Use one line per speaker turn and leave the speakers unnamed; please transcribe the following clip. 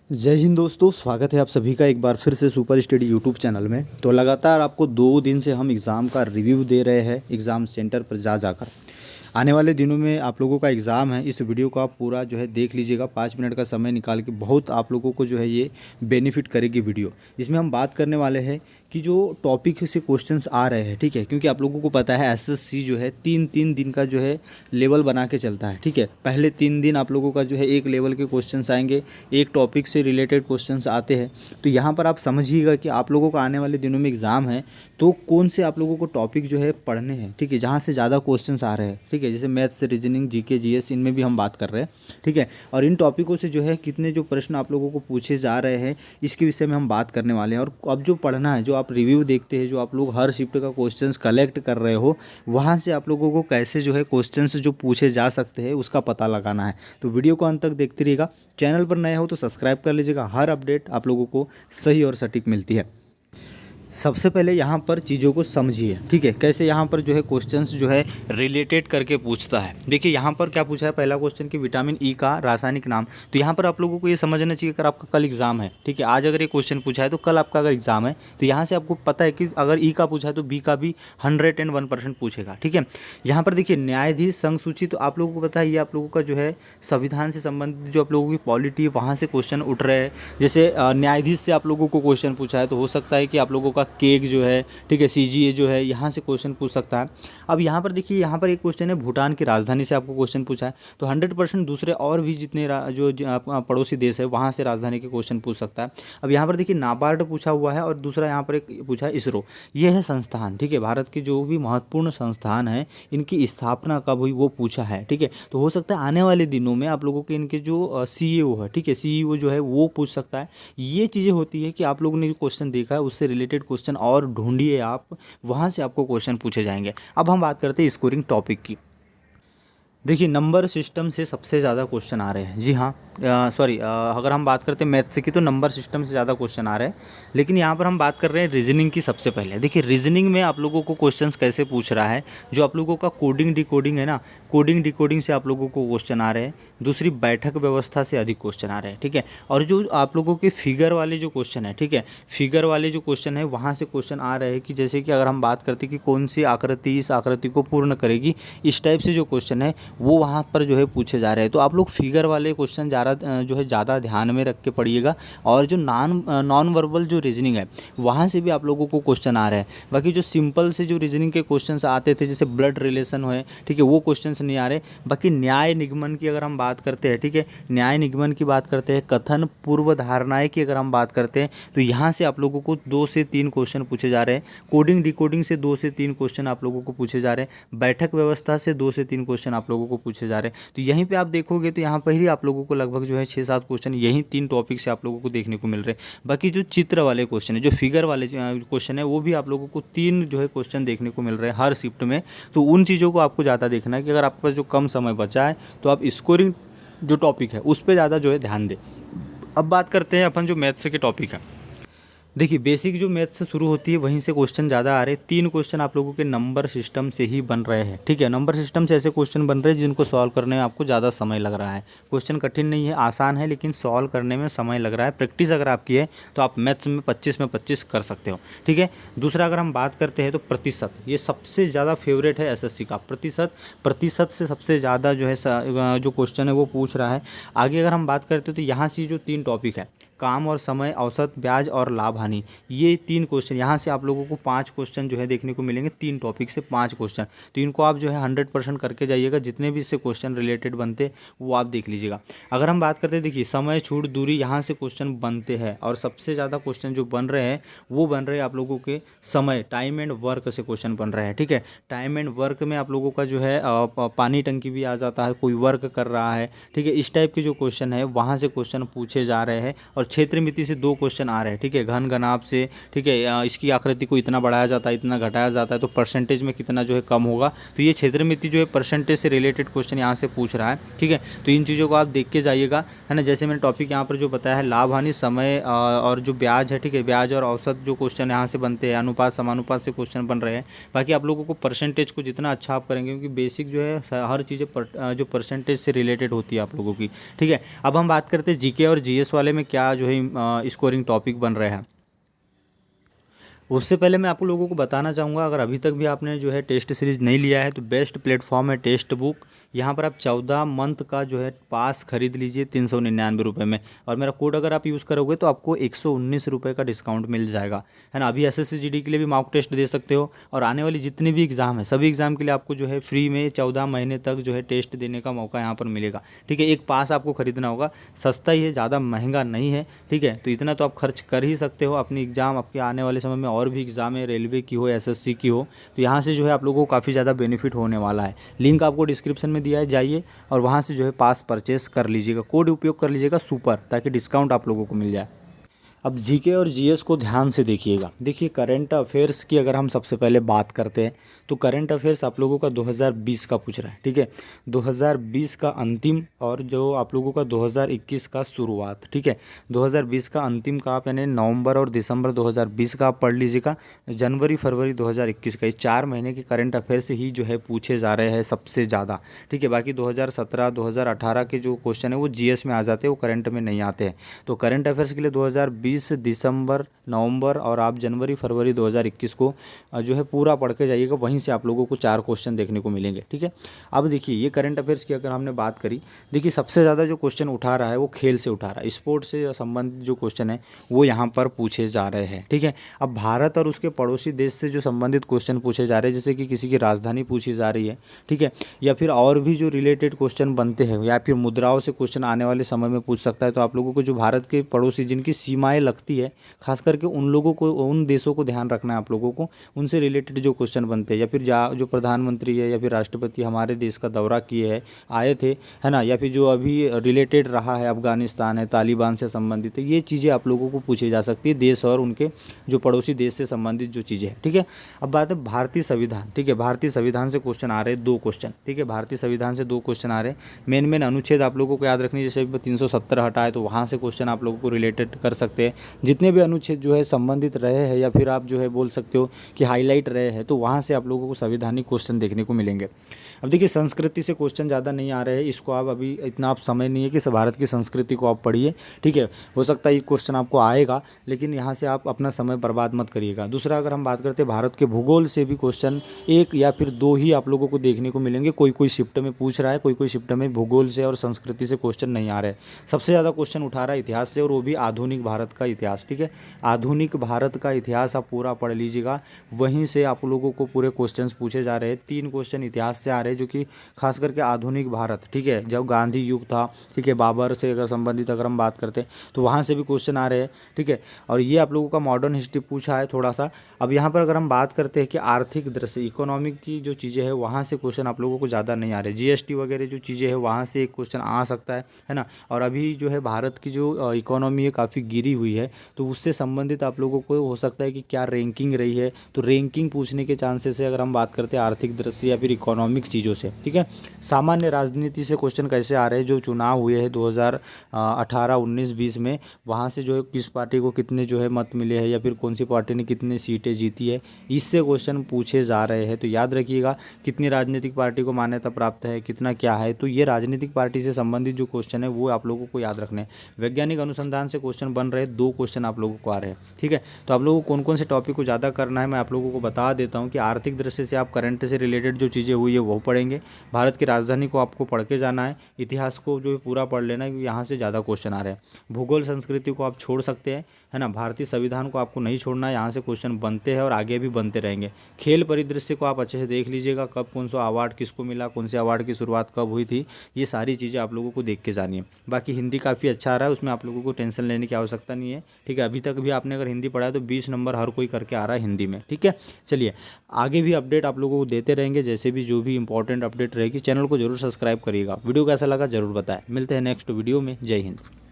जय हिंद दोस्तों, स्वागत है आप सभी का एक बार फिर से सुपर स्टडी यूट्यूब चैनल में। तो लगातार आपको 2 दिन से हम एग्ज़ाम का रिव्यू दे रहे हैं एग्ज़ाम सेंटर पर जा जाकर। आने वाले दिनों में आप लोगों का एग्ज़ाम है, इस वीडियो को आप पूरा जो है देख लीजिएगा, 5 मिनट का समय निकाल के। बहुत आप लोगों को जो है ये बेनिफिट करेगी वीडियो। इसमें हम बात करने वाले हैं कि जो टॉपिक से क्वेश्चंस आ रहे हैं, ठीक है, क्योंकि आप लोगों को पता है एसएससी जो है 3-3 दिन का जो है लेवल बना के चलता है, ठीक है। पहले 3 दिन आप लोगों का जो है एक लेवल के क्वेश्चंस आएंगे, एक टॉपिक से रिलेटेड क्वेश्चंस आते हैं। तो यहाँ पर आप समझिएगा कि आप लोगों का आने वाले दिनों में एग्ज़ाम है तो कौन से आप लोगों को टॉपिक जो है पढ़ने हैं, ठीक है, जहाँ से ज़्यादा क्वेश्चंस आ रहे हैं, ठीक है। जैसे मैथ्स, रीजनिंग, जीके, जीएस, इनमें भी हम बात कर रहे हैं, ठीक है। और इन टॉपिकों से जो है कितने जो प्रश्न आप लोगों को पूछे जा रहे हैं, इसके विषय में हम बात करने वाले हैं। और अब जो पढ़ना है, जो आप रिव्यू देखते हैं, जो आप लोग हर शिफ्ट का क्वेश्चंस कलेक्ट कर रहे हो, वहाँ से आप लोगों को कैसे जो है क्वेश्चंस जो पूछे जा सकते हैं उसका पता लगाना है। तो वीडियो को अंत तक देखते रहिएगा। चैनल पर नए हो तो सब्सक्राइब कर लीजिएगा, हर अपडेट आप लोगों को सही और सटीक मिलती है। सबसे पहले यहाँ पर चीज़ों को समझिए, ठीक है, कैसे यहाँ पर जो है क्वेश्चंस जो है रिलेटेड करके पूछता है। देखिए यहाँ पर क्या पूछा है, पहला क्वेश्चन कि विटामिन ई का रासायनिक नाम। तो यहाँ पर आप लोगों को ये समझना चाहिए, अगर आपका कल एग्जाम है, ठीक है, आज अगर ये क्वेश्चन पूछा है तो कल आपका अगर एग्जाम है तो यहाँ से आपको पता है कि अगर ई का पूछा है तो बी का भी 101% पूछेगा, ठीक है। यहाँ पर देखिए न्यायाधीश संघ सूची, तो आप लोगों को पता है ये आप लोगों का जो है संविधान से संबंधित जो आप लोगों की पॉलिटी है वहाँ से क्वेश्चन उठ रहे हैं। जैसे न्यायाधीश से आप लोगों को क्वेश्चन पूछा है तो हो सकता है कि आप लोगों का केक जो है, ठीक है, सीजीए जो है, यहाँ से क्वेश्चन पूछ सकता है। अब यहाँ पर देखिए, यहाँ पर एक क्वेश्चन है भूटान की राजधानी से आपको क्वेश्चन पूछा है, तो 100% दूसरे और भी जितने पड़ोसी देश है वहाँ से राजधानी के क्वेश्चन पूछ सकता है। अब यहाँ पर देखिए नाबार्ड पूछा हुआ है और दूसरा यहाँ पर एक पूछा है इसरो। ये है संस्थान, ठीक है, भारत के जो भी महत्वपूर्ण संस्थान है इनकी स्थापना कब हुई वो पूछा है, ठीक है। तो हो सकता है आने वाले दिनों में आप लोगों के इनके जो सीईओ है, ठीक है, सीईओ जो है वो पूछ सकता है। ये चीज़ें होती है कि आप लोगों ने जो क्वेश्चन देखा है उससे रिलेटेड क्वेश्चन और ढूंढिए आप, वहाँ से आपको क्वेश्चन पूछे जाएंगे। अब हम बात करते हैं स्कोरिंग टॉपिक की। देखिए नंबर सिस्टम से सबसे ज़्यादा क्वेश्चन आ रहे हैं, जी हाँ, सॉरी, अगर हम बात करते हैं मैथ्स की तो नंबर सिस्टम से ज़्यादा क्वेश्चन आ रहे हैं। लेकिन यहाँ पर हम बात कर रहे हैं रीजनिंग की। सबसे पहले देखिए रीजनिंग में आप लोगों को क्वेश्चंस कैसे पूछ रहा है, जो आप लोगों का कोडिंग डिकोडिंग है ना, कोडिंग डिकोडिंग से आप लोगों को क्वेश्चन आ रहे हैं। दूसरी बैठक व्यवस्था से अधिक क्वेश्चन आ रहे हैं, ठीक है। और जो आप लोगों के फिगर वाले जो क्वेश्चन है, ठीक है, फिगर वाले जो क्वेश्चन है वहाँ से क्वेश्चन आ रहे हैं कि जैसे कि अगर हम बात करते हैं कि कौन सी आकृति इस आकृति को पूर्ण करेगी, इस टाइप से जो क्वेश्चन है वो वहाँ पर जो है पूछे जा रहे हैं। तो आप लोग फिगर वाले क्वेश्चन ज़्यादा ध्यान में रख के पढ़िएगा। और जो नॉन वर्बल जो रीजनिंग है वहाँ से भी आप लोगों को क्वेश्चन आ रहे हैं। बाकी जो सिंपल से जो रीजनिंग के क्वेश्चंस आते थे जैसे ब्लड रिलेशन है, ठीक है, वो क्वेश्चंस नहीं आ रहे। बाकी न्याय निगमन की अगर हम बात करते हैं, ठीक है, न्याय निगमन की बात करते हैं, कथन पूर्व धारणाएं की अगर हम बात करते हैं तो यहाँ से आप लोगों को 2 से 3 क्वेश्चन पूछे जा रहे हैं। कोडिंग डिकोडिंग से 2 से 3 क्वेश्चन आप लोगों को पूछे जा रहे हैं। बैठक व्यवस्था से 2 से 3 क्वेश्चन आप लोगों को पूछे जा रहे हैं। तो यहीं पे आप देखोगे तो यहाँ पर ही आप लोगों को लगभग जो है 6-7 क्वेश्चन यही 3 टॉपिक से आप लोगों को देखने को मिल रहे हैं। बाकी जो चित्र वाले क्वेश्चन है, जो फिगर वाले क्वेश्चन है, वो भी आप लोगों को 3 जो है क्वेश्चन देखने को मिल रहे हैं हर शिफ्ट में। तो उन चीज़ों को आपको ज़्यादा देखना है कि अगर आपके पास जो कम समय बचा है तो आप स्कोरिंग जो टॉपिक है उस पर ज़्यादा जो है ध्यान दें। अब बात करते हैं अपन जो मैथ्स के टॉपिक है। देखिए बेसिक जो मैथ्स से शुरू होती है वहीं से क्वेश्चन ज़्यादा आ रहे हैं। 3 क्वेश्चन आप लोगों के नंबर सिस्टम से ही बन रहे हैं, ठीक है। नंबर सिस्टम से ऐसे क्वेश्चन बन रहे हैं जिनको सॉल्व करने में आपको ज़्यादा समय लग रहा है। क्वेश्चन कठिन नहीं है, आसान है, लेकिन सॉल्व करने में समय लग रहा है। प्रैक्टिस अगर आपकी है तो आप मैथ्स में 25 में 25 कर सकते हो, ठीक है। दूसरा अगर हम बात करते हैं तो प्रतिशत, ये सबसे ज़्यादा फेवरेट है एसएससी का। प्रतिशत से सबसे ज़्यादा जो है जो क्वेश्चन है वो पूछ रहा है। आगे अगर हम बात करते हैं तो यहाँ से जो 3 टॉपिक है, काम और समय, औसत ब्याज और लाभ हानि, ये 3 क्वेश्चन यहाँ से आप लोगों को 5 क्वेश्चन जो है देखने को मिलेंगे। 3 टॉपिक से 5 क्वेश्चन, तो इनको आप जो है 100% करके जाइएगा। जितने भी इससे क्वेश्चन रिलेटेड बनते वो आप देख लीजिएगा। अगर हम बात करते हैं, देखिए समय, छूट, दूरी, यहाँ से क्वेश्चन बनते हैं और सबसे ज़्यादा क्वेश्चन जो बन रहे हैं वो बन रहे हैं आप लोगों के समय, टाइम एंड वर्क से क्वेश्चन बन रहे हैं, ठीक है। टाइम एंड वर्क में आप लोगों का जो है पानी टंकी भी आ जाता है, कोई वर्क कर रहा है, ठीक है, इस टाइप के जो क्वेश्चन है वहाँ से क्वेश्चन पूछे जा रहे हैं। और क्षेत्र मिति से 2 क्वेश्चन आ रहे हैं, ठीक है, घन घनाभ से, ठीक है, इसकी आकृति को इतना बढ़ाया जाता है, इतना घटाया जाता है, तो परसेंटेज में कितना जो है कम होगा। तो ये क्षेत्र मिति जो है परसेंटेज से रिलेटेड क्वेश्चन यहाँ से पूछ रहा है, ठीक है। तो इन चीज़ों को आप देख के जाइएगा, है ना। जैसे मैंने टॉपिक यहाँ पर जो बताया है लाभ हानि समय और जो ब्याज है, ठीक है, ब्याज और औसत जो क्वेश्चन यहाँ से बनते हैं, अनुपात समानुपात से क्वेश्चन बन रहे हैं। बाकी आप लोगों को परसेंटेज को जितना अच्छा आप करेंगे, क्योंकि बेसिक जो है हर चीज़ें जो परसेंटेज से रिलेटेड होती है आप लोगों की, ठीक है। अब हम बात करते हैं जीके और जीएस वाले में क्या जो है स्कोरिंग टॉपिक बन रहे हैं। उससे पहले मैं आप लोगों को बताना चाहूँगा, अगर अभी तक भी आपने जो है टेस्ट सीरीज़ नहीं लिया है तो बेस्ट प्लेटफॉर्म है टेस्ट बुक। यहाँ पर आप 14 मंथ का जो है पास खरीद लीजिए 399 रुपये में, और मेरा कोड अगर आप यूज़ करोगे तो आपको 119 रुपये का डिस्काउंट मिल जाएगा, है ना। अभी एसएससी जीडी के लिए भी मॉक टेस्ट दे सकते हो, और आने वाली जितनी भी एग्ज़ाम है सभी एग्ज़ाम के लिए आपको जो है फ्री में 14 महीने तक जो है टेस्ट देने का मौका यहाँ पर मिलेगा, ठीक है। एक पास आपको खरीदना होगा, सस्ता ही है, ज़्यादा महंगा नहीं है, ठीक है। तो इतना तो आप खर्च कर ही सकते हो। अपनी एग्ज़ाम आपके आने वाले समय में और भी एग्ज़ाम है, रेलवे की हो, एसएससी की हो, तो यहाँ से जो है आप लोगों को काफ़ी ज़्यादा बेनिफिट होने वाला है। लिंक आपको डिस्क्रिप्शन में दिया है, जाइए और वहाँ से जो है पास परचेस कर लीजिएगा, कोड उपयोग कर लीजिएगा सुपर, ताकि डिस्काउंट आप लोगों को मिल जाए। अब जीके और जीएस को ध्यान से देखिएगा। देखिए करंट अफेयर्स की अगर हम सबसे पहले बात करते हैं तो करंट अफेयर्स आप लोगों का 2020 का पूछ रहा है, ठीक है, 2020 का अंतिम और जो आप लोगों का 2021 का शुरुआत, ठीक है। 2020 का अंतिम का आप यानी नवंबर और दिसंबर 2020 का आप पढ़ लीजिएगा, जनवरी फरवरी 2021 का, ये 4 महीने के करंट अफेयर्स ही जो है पूछे जा रहे हैं सबसे ज़्यादा, ठीक है। बाकी 2017 2018 के जो क्वेश्चन है वो जीएस में आ जाते हैं, वो करंट में नहीं आते हैं। तो करंट अफेयर्स के लिए 2020 दिसंबर नवंबर और आप जनवरी फरवरी 2021 को जो है पूरा पढ़ के जाइएगा, वहीं से आप लोगों को 4 क्वेश्चन देखने को मिलेंगे, ठीक है। अब देखिए ये करंट अफेयर्स की अगर हमने बात करी, देखिए सबसे ज़्यादा जो क्वेश्चन उठा रहा है वो खेल से उठा रहा है, स्पोर्ट्स से संबंधित जो क्वेश्चन है वो यहाँ पर पूछे जा रहे हैं, ठीक है। अब भारत और उसके पड़ोसी देश से जो संबंधित क्वेश्चन पूछे जा रहे हैं, जैसे कि किसी की राजधानी पूछी जा रही है, ठीक है, या फिर और भी जो रिलेटेड क्वेश्चन बनते हैं, या फिर मुद्राओं से क्वेश्चन आने वाले समय में पूछ सकता है। तो आप लोगों को जो भारत के पड़ोसी जिनकी सीमाएं लगती है, खास करके उन लोगों को, उन देशों को ध्यान रखना है आप लोगों को, उनसे रिलेटेड जो क्वेश्चन बनते हैं, या फिर जो प्रधानमंत्री है या फिर राष्ट्रपति हमारे देश का दौरा किए हैं, आए थे, है ना, या फिर जो अभी रिलेटेड रहा है अफगानिस्तान है, तालिबान से संबंधित है, ये चीज़ें आप लोगों को पूछी जा सकती है, देश और उनके जो पड़ोसी देश से संबंधित जो चीज़ें हैं, ठीक है। अब बात है भारतीय संविधान, ठीक है, भारतीय संविधान से क्वेश्चन आ रहे हैं 2 क्वेश्चन, ठीक है, भारतीय संविधान से 2 क्वेश्चन आ रहे हैं। मेन अनुच्छेद आप लोगों को याद रखनी, जैसे 370 हटा है तो वहाँ से क्वेश्चन आप लोगों को रिलेटेड कर सकते हैं। जितने भी अनुच्छेद जो है संबंधित रहे हैं, या फिर आप जो है बोल सकते हो कि हाईलाइट रहे हैं, तो वहाँ से आप लोगों को संवैधानिक क्वेश्चन देखने को मिलेंगे। अब देखिए संस्कृति से क्वेश्चन ज़्यादा नहीं आ रहे हैं, इसको आप अभी इतना आप समय नहीं है कि भारत की संस्कृति को आप पढ़िए, ठीक है। हो सकता है ये क्वेश्चन आपको आएगा, लेकिन यहाँ से आप अपना समय बर्बाद मत करिएगा। दूसरा अगर हम बात करते हैं भारत के भूगोल से भी क्वेश्चन 1 या फिर 2 ही आप लोगों को देखने को मिलेंगे, कोई शिफ्ट में पूछ रहा है, कोई शिफ्ट में भूगोल से और संस्कृति से क्वेश्चन नहीं आ रहे। सबसे ज़्यादा क्वेश्चन उठा रहा है इतिहास से, और वो भी आधुनिक भारत का इतिहास, ठीक है। आधुनिक भारत का इतिहास आप पूरा पढ़ लीजिएगा, वहीं से आप लोगों को पूरे क्वेश्चंस पूछे जा रहे हैं। 3 क्वेश्चन इतिहास से आ रहे हैं, जो कि खास करके आधुनिक भारत, ठीक है, जब गांधी युग था, ठीक है, बाबर से अगर संबंधित अगर हम बात करते हैं तो वहाँ से भी क्वेश्चन आ रहे हैं, ठीक है। और ये आप लोगों का मॉडर्न हिस्ट्री पूछा है थोड़ा सा। अब यहाँ पर अगर हम बात करते हैं कि आर्थिक दृष्टि इकोनॉमिक की जो चीज़ें हैं वहाँ से क्वेश्चन आप लोगों को ज़्यादा नहीं आ रहे। जीएसटी वगैरह जो चीज़ें हैं वहाँ से एक क्वेश्चन आ सकता है ना। और अभी जो है भारत की जो इकोनॉमी है काफ़ी गिरी हुई है, तो उससे संबंधित आप लोगों को हो सकता है कि क्या रैंकिंग रही है, तो रैंकिंग पूछने के चांसेस है अगर हम बात करते हैं आर्थिक दृष्टि या फिर इकोनॉमिक चीज़ों से, ठीक है। सामान्य राजनीति से क्वेश्चन कैसे आ रहे हैं, जो चुनाव हुए हैं 2018 19 20 में, वहाँ से जो है किस पार्टी को कितने जो है मत मिले हैं, या फिर कौन सी पार्टी ने कितनी सीटें जीती है, इससे क्वेश्चन पूछे जा रहे हैं। तो याद रखिएगा कितनी राजनीतिक पार्टी को मान्यता प्राप्त है, कितना क्या है, तो ये राजनीतिक पार्टी से संबंधित जो क्वेश्चन है वो आप लोगों को याद रखने हैं। वैज्ञानिक अनुसंधान से क्वेश्चन बन रहे हैं, 2 क्वेश्चन आप लोगों को आ रहे हैं, ठीक है। तो आप लोगों को कौन कौन से टॉपिक को ज़्यादा करना है मैं आप लोगों को बता देता हूँ कि आर्थिक दृष्टि से आप करंट से रिलेटेड जो चीज़ें हुई है वो पढ़ेंगे, भारत की राजधानी को आपको पढ़ के जाना है, इतिहास को जो है पूरा पढ़ लेना है क्योंकि यहाँ से ज़्यादा क्वेश्चन आ रहे हैं। भूगोल संस्कृति को आप छोड़ सकते हैं, है ना। भारतीय संविधान को आपको नहीं छोड़ना है, यहाँ से क्वेश्चन बनते हैं और आगे भी बनते रहेंगे। खेल परिदृश्य को आप अच्छे से देख लीजिएगा, कब कौन सा अवार्ड किसको मिला, कौन से अवार्ड की शुरुआत कब हुई थी, ये सारी चीज़ें आप लोगों को देख के जानी है। बाकी हिंदी काफ़ी अच्छा आ रहा है, उसमें आप लोगों को टेंशन लेने की आवश्यकता नहीं है, ठीक है। अभी तक भी आपने अगर हिंदी पढ़ा है तो 20 नंबर हर कोई करके आ रहा है हिंदी में, ठीक है। चलिए आगे भी अपडेट आप लोगों को देते रहेंगे, जैसे भी जो भी इंपॉर्टेंट अपडेट रहेगी। चैनल को जरूर सब्सक्राइब करिएगा। वीडियो कैसा लगा जरूर बताएं। मिलते हैं नेक्स्ट वीडियो में। जय हिंद।